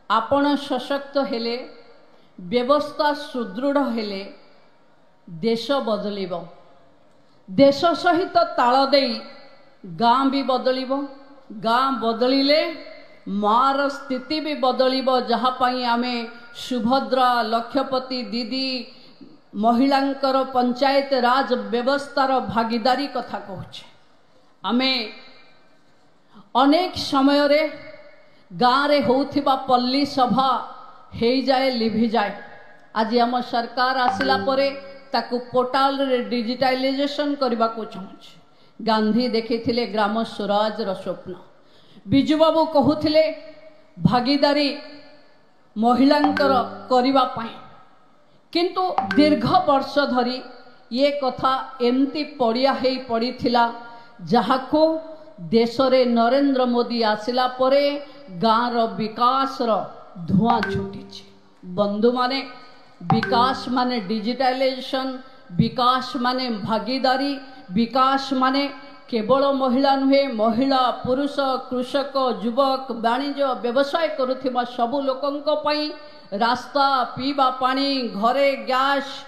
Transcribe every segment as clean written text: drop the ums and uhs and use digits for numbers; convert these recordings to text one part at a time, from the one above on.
आपण सशक्त हेले व्यवस्था सुदृढ़ हेले देश बदलिबो। देश सहित ताल देई गाँ भी बदलिबो। गाँ बदलिले मार स्थिति भी बदलिबो। जहाँ पाई आमे सुभद्रा लक्षपति दीदी महिलांकर पंचायत राज व्यवस्थार भागीदारी कथा कहूचे। आमे अनेक समय रे गाँव रे होउथिबा पल्ली सभा हे जाए लिभि जाए। आज आम सरकार आसिला परे ताकु पोर्टाल रे डिजिटाइजेशन करबा को चाहूचे। गांधी देखिथिले ग्राम स्वराज रो स्वप्न। बिजू बाबू कहूथिले भागीदारी महिलांकर करबा पाई, किंतु दीर्घ वर्ष धरी ये कथा एमती पड़िया हे पड़ीथिला जहाको देश रे नरेंद्र मोदी आसिला परे गाँव रो विकास रो धुआं छुटी। बंधु माने विकास माने डिजिटाइजेशन, विकास माने भागीदारी, विकास माने केवल महिला नुहे, महिला पुरुष कृषक युवक वाणिज्य व्यवसाय करुथिबा सबु लोकंक पई रास्ता पीवा पानी घरे गैस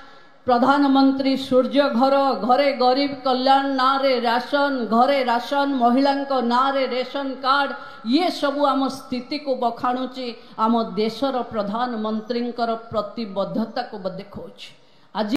प्रधानमंत्री सूर्य घर घरे गरीब कल्याण ना रे राशन घरे राशन महिलांक ना रे रेशन कार्ड ये सबू आम स्थिति को बखाणुची। आम देशर प्रधानमंत्री प्रतिबद्धता को देखौछि।